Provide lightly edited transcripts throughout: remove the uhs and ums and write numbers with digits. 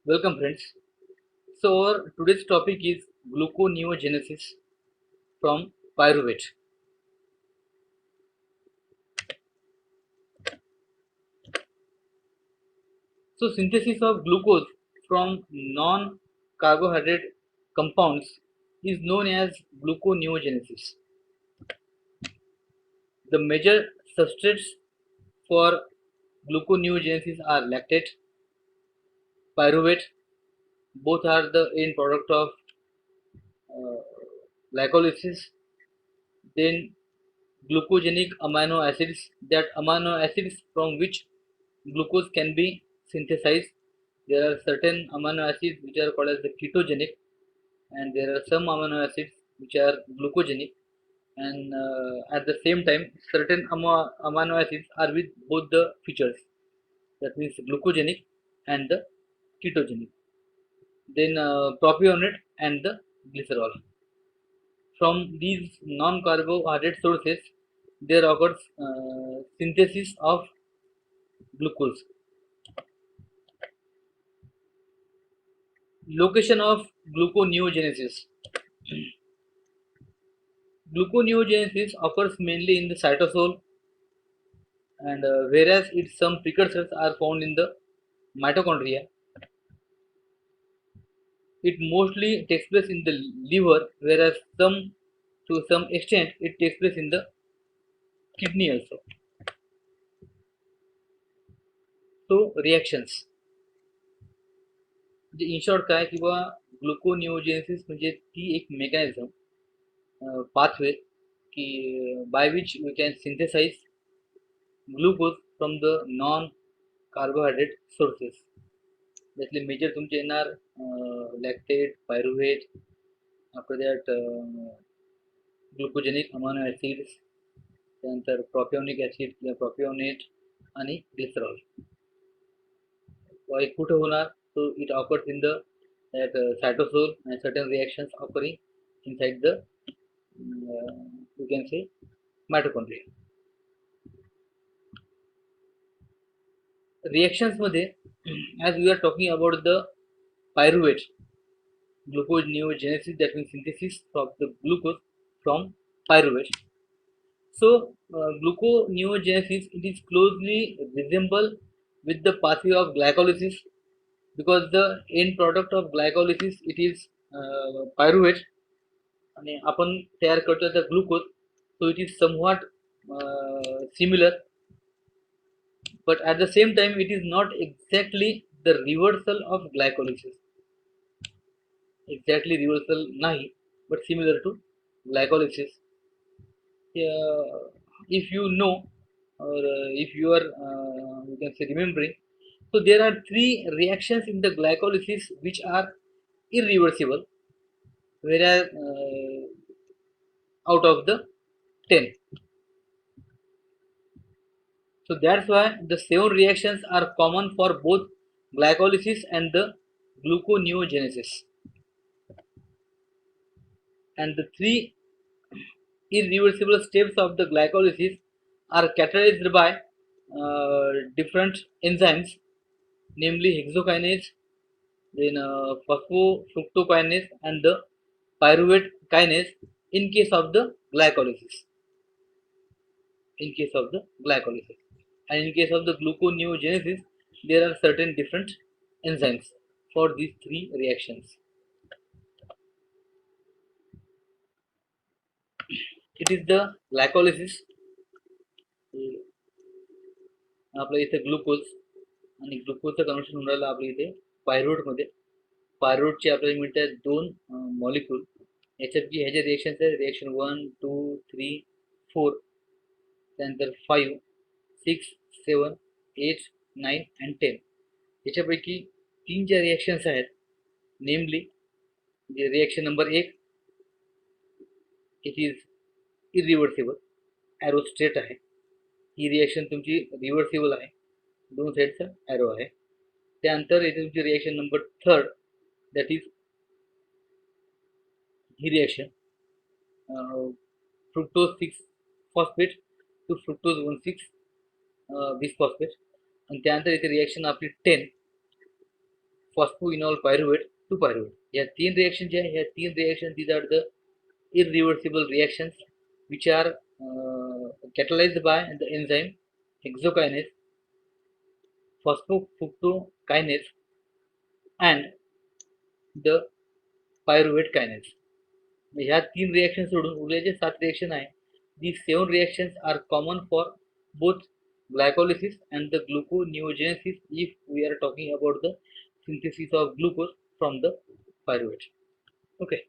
Welcome, friends. So, our today's topic is gluconeogenesis from pyruvate. So, synthesis of glucose from non-carbohydrate compounds is known as gluconeogenesis. The major substrates for gluconeogenesis are lactate, pyruvate. Both are the end product of uh, glycolysis. Then glucogenic amino acids, that amino acids from which glucose can be synthesized. There are certain amino acids which are called as the ketogenic, and there are some amino acids which are glucogenic. And at the same time, certain amino acids are with both the features. That means glucogenic and the ketogenic. Then propionate and the glycerol. From these non-carbohydrate sources, there occurs synthesis of glucose. Location of gluconeogenesis. Gluconeogenesis occurs mainly in the cytosol, and whereas its some precursors are found in the mitochondria, it mostly takes place in the liver, whereas some to some extent it takes place in the kidney also. So reactions. म्हणजे in short काय किंवा ग्लुकोनिओजेनेसिस म्हणजे ती एक mechanism pathway की by which we can synthesize glucose from the non carbohydrate sources. त्यातले major तुमचे येणार लॅक्टेट, पायरुव्हेट, आफ्टर दॅट ग्लुकोजेनिक अमानो ॲसिड्स, त्यानंतर प्रॉपिओनिक ॲसिड किंवा प्रॉपिओनेट आणि ग्लिसरॉल. एक कुठे होणार? So it occurs in the that cytosol and certain reactions occurring inside the you can say mitochondria. Reactions मध्ये as we are talking about the pyruvate gluconeogenesis, that means synthesis of the glucose from pyruvate. So gluconeogenesis, it is closely resemble with the pathway of glycolysis, because the end product of glycolysis it is pyruvate आणि आपण तयार करतो the glucose. So it is somewhat similar, but at the same time it is not exactly the reversal of glycolysis. Exactly reversal nahi, but similar to glycolysis. If you know, or if you are you can say remembering, so there are three reactions in the glycolysis which are irreversible, whereas out of the 10. So that's why the 7 reactions are common for both glycolysis and the gluconeogenesis. And the three irreversible steps of the glycolysis are catalyzed by different enzymes, namely hexokinase, then phosphofructokinase, and the pyruvate kinase in case of the glycolysis. In case of the glycolysis, and in case of the gluconeogenesis, there are certain different enzymes for these three reactions. It is the glycolysis. आपल्या इथे glucose आणि ग्लुकोजचं conversion होऊन राहिलं आपल्या इथे पायरुवेटमध्ये. पायरुवेटचे आपल्याला मिळतात दोन मॉलिक्यूल. याच्यात जी ह्याचे रिएक्शन्स आहेत, रिएक्शन 1, 2, 3, 4, त्यानंतर 5, 6, 7, 8, 9 अँड 10. याच्यापैकी 3 ज्या रिएक्शन्स आहेत, नेमली जे reaction number 1, it is irreversible, arrow straight आहे. ही रिएक्शन तुमची रिव्हर्सिबल आहे, दोन साईडचा ॲरो आहे. त्यानंतर इथे तुमची रिएक्शन नंबर 3, दॅट इज ही reaction fructose 6 phosphate to fructose 1,6 bisphosphate. आणि त्यानंतर इथे रिएक्शन आपली 10, phosphoenol pyruvate to pyruvate. या तीन रिएक्शन जे आहे, ह्या तीन reaction these are the irreversible reactions which are catalyzed by the enzyme hexokinase, phosphofructokinase and the pyruvate kinase. ह्या तीन रिएक्शन सोडून उरलेले 7 रिएक्शन आहे. These 7 reactions are common for both glycolysis and the gluconeogenesis if we are talking about the synthesis of glucose from the pyruvate. Okay.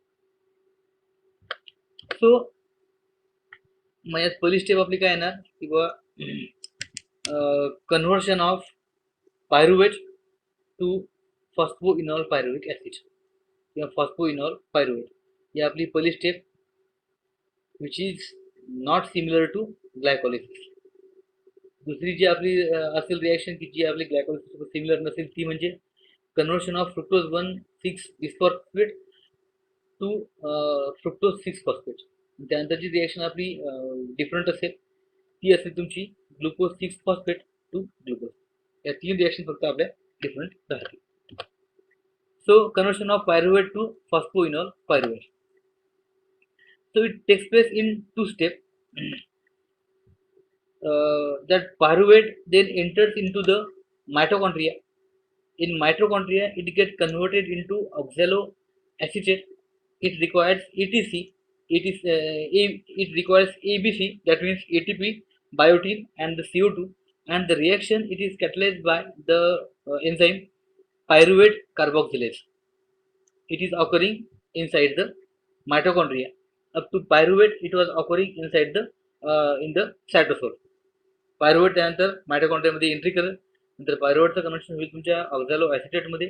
So मग यात पहिली step आपली काय येणार की बा conversion of pyruvate to phosphoenol pyruvic acid किंवा phosphoenol pyruvate ही आपली पहिली step which is not similar to glycolysis. दुसरी जी आपली असेल रिएक्शन की जी आपली ग्लायकोलिसिस सोबत सिमिलर नसेल ती म्हणजे conversion of fructose 1,6 bisphosphate to fructose 6 phosphate. त्यानंतर जी रिएक्शन आपली डिफरंट असेल ती असेल तुमची ग्लुकोज 6 फॉस्फेट टू ग्लुकोज. या तीन रिएक्शन फक्त आपल्या डिफरंट राहतील. So conversion of pyruvate to phosphoenolpyruvate. So it takes place in two steps. That pyruvate then enters into the mitochondria. In mitochondria, it gets converted into oxaloacetate. It requires ATC. It requires ABC, that means ATP, biotin, and the CO2. And the reaction it is catalyzed by the enzyme pyruvate carboxylase. It is occurring inside the mitochondria. Up to pyruvate, it was occurring inside the in the cytosol. Pyruvate त्यानंतर मायटोकॉन्ड्रियामध्ये entry करेल. नंतर पायरुवेटचं conversion होईल तुमच्या ऑक्झॅलो ॲसिटेटमध्ये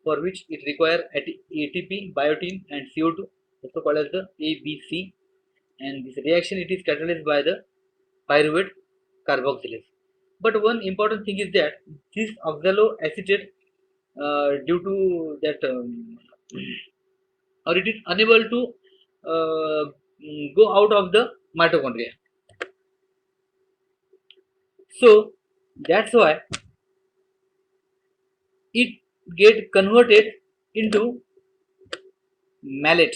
for which it require ATP, biotin and CO2, also called as the ABC, and this reaction it is catalyzed by the pyruvate carboxylase. But one important thing is that this oxaloacetate due to that or it is unable to go out of the mitochondria. So that's why it get converted into malate.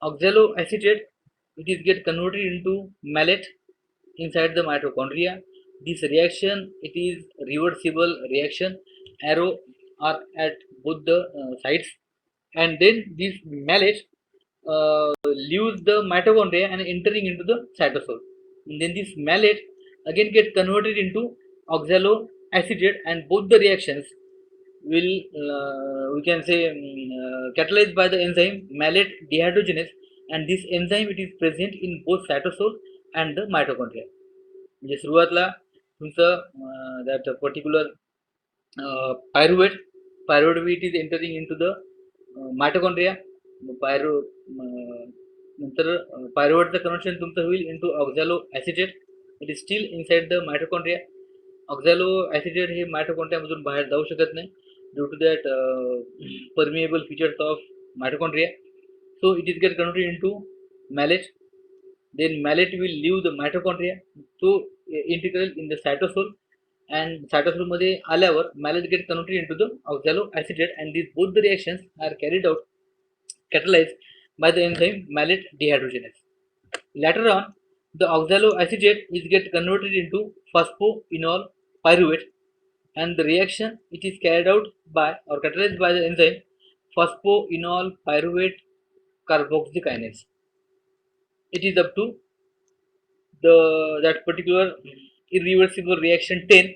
Oxaloacetate it is get converted into malate inside the mitochondria. This reaction it is reversible reaction. Arrow are at both the sides, and then this malate leaves the mitochondria and entering into the cytosol. And then this malate again get converted into oxaloacetate, and both the reactions will we can say catalyzed by the enzyme malate dehydrogenase, and this enzyme it is present in both cytosol and the mitochondria. म्हणजे सुरुवातला तुमचं that particular pyruvate it is entering into the mitochondria. नंतर पायरुवेटचं conversion तुमचं होईल into oxaloacetate. It is still inside the mitochondria. Oxaloacetate हे मायटोकॉन्ड्रियामधून बाहेर जाऊ शकत नाही due to that permeable features of mitochondria. So it is get converted into malate. Then malate will leave the mitochondria to integral in the cytosol, and cytosol मध्ये आल्यावर malate get converted into the oxaloacetate, and these both the reactions are carried out catalyzed by the enzyme malate dehydrogenase. Later on, the oxaloacetate is get converted into phosphoenol pyruvate, and the reaction it is carried out by or catalyzed by the enzyme phosphoenol pyruvate carboxykinase. It is up to the that particular irreversible reaction 10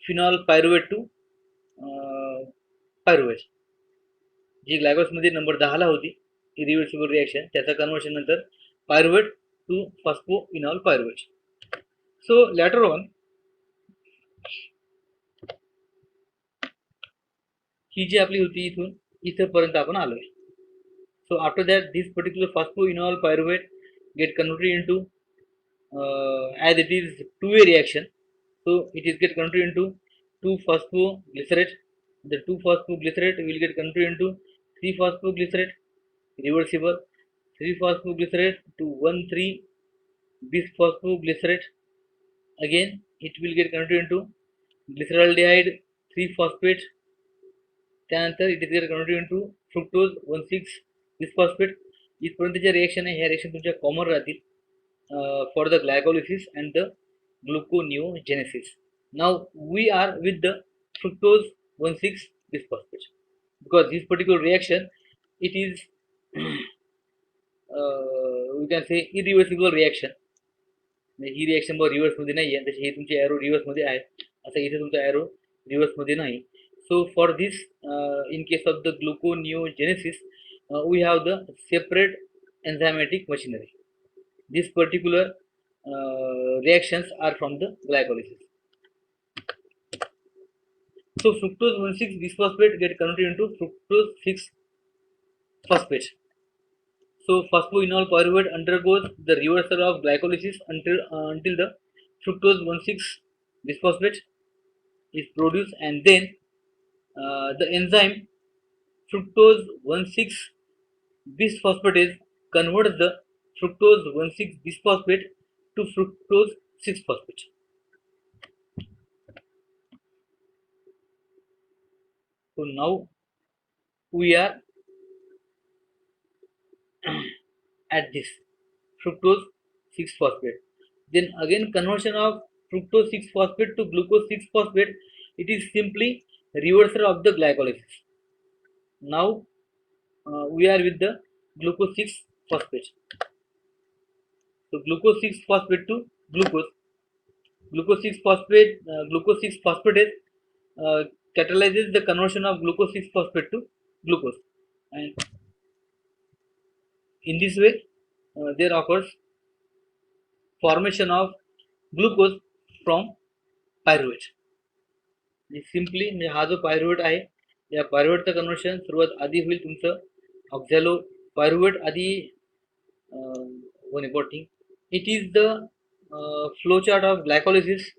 phenol pyruvate to pyruvate. जी ग्लायकोस मध्ये number 10 ला होती irreversible reaction, त्याचा conversion नंतर pyruvate to phosphoenol pyruvate. So later on ही जी आपली होती इथून इथपर्यंत आपण आलोय. So after that this particular phosphoenol pyruvate get converted into as it is two-way reaction, so it is get converted into 2-phosphoglycerate. The 2-phosphoglycerate will get converted into 3-phosphoglycerate, reversible 3-phosphoglycerate to 1,3-bisphosphoglycerate. Again it will get converted into glyceraldehyde 3-phosphate त्यानंतर it is get converted into fructose 1,6 bisphosphate. इथपर्यंत जे reaction आहे ह्या reaction तुमच्या common राहतील for the glycolysis and the gluconeogenesis. Now we are with the fructose 1,6 bisphosphate because this particular reaction it is we can say irreversible reaction. He reaction बघ reverse मध्ये नाही आहे, तशी हे तुमचे एरो रिव्हर्स मध्ये आहे, असं इथे तुमचा एरो रिव्हर्स मध्ये नाही. So for this in case of the ग्लुकोनिओजेनेसिस we have the separate enzymatic machinery. These particular reactions are from the glycolysis. So fructose 1,6 bisphosphate get converted into fructose 6 phosphate. So phosphoenol pyruvate undergoes the reversal of glycolysis until the fructose 1,6 bisphosphate is produced, and then the enzyme fructose 1,6 bisphosphatase converts the fructose 1,6 bisphosphate to fructose 6 phosphate. So now we are at this fructose 6 phosphate. Then again conversion of fructose 6 phosphate to glucose 6 phosphate, it is simply reversal of the glycolysis. Now we are with the glucose 6 phosphate. So glucose 6 phosphate to glucose. Glucose 6 phosphatase catalyzes the conversion of glucose 6 phosphate to glucose, and in this way there occurs formation of glucose from pyruvate. Simply म्हणजे हा जो pyruvate आहे या पायरुवेटचं conversion सर्वात आधी होईल तुमचं ऑक्झॅलो pyruvate आधी one importing it is the flow chart of glycolysis.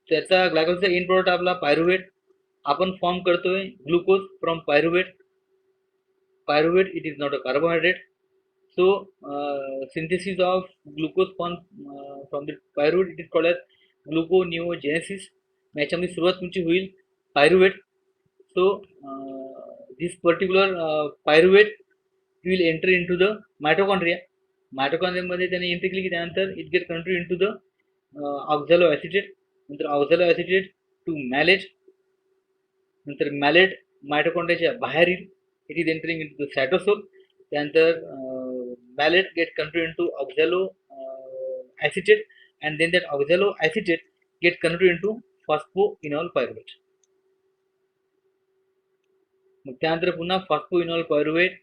त्याचा ग्लायकोलिसचा इन प्रोडक्ट आपला पायरुवेट. आपण फॉर्म करतोय glucose from pyruvate. Pyruvate it is not a carbohydrate. So synthesis of glucose from the pyruvate it is called as gluconeogenesis. याच्यामध्ये सुरुवात तुमची होईल pyruvate. So this particular pyruvate will enter into the mitochondria. मायटोकॉन्ड्रियामध्ये त्याने entry केली की त्यानंतर it get converted into the oxaloacetate. नंतर ऑक्झॅलो ॲसिटेट टू मॅलेट. नंतर मॅलेट मायटोकॉन्ड्रियाच्या बाहेर येईल. It is entering into the cytosol. त्यानंतर mallate get converted into oxalo acetate, and then that oxalo acetate get converted into phosphoenol pyruvate. मग त्यानंतर पुन्हा phosphoenol pyruvate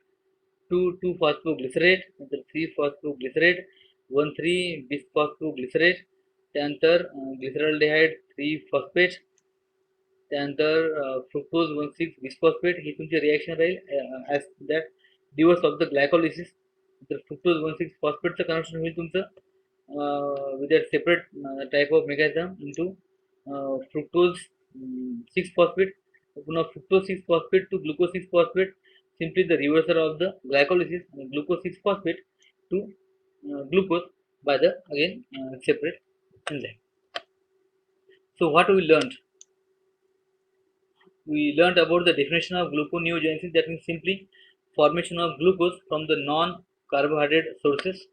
to 2-phosphoglycerate, नंतर 3-phosphoglycerate, 1,3 bisphosphoglycerate, त्यानंतर glyceraldehyde 3-phosphate, त्यानंतर fructose 1,6 bisphosphate. ही तुमची reaction Raheel as that Divers of the glycolysis. तर fructose 1,6 phosphate conversion होईल तुमचं with that separate type of mechanism into fructose 6 phosphate. पुन्हा fructose 6 phosphate to glucose 6 phosphate, simply the reversal of the glycolysis and glucose 6 phosphate to glucose by the again separate enzyme. So what we learned? We learned about the definition of gluconeogenesis, that means simply formation of glucose from the non-carbohydrate sources.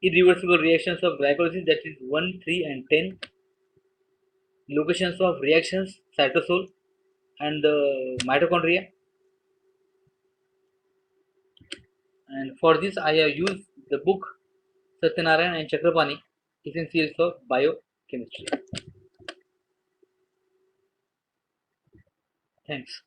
Irreversible reactions of glycolysis, that is 1, 3 and 10. Locations of reactions cytosol and the mitochondria. And for this I have used the book Satyanarayan and Chakrapani, Essentials of Biochemistry. Thanks.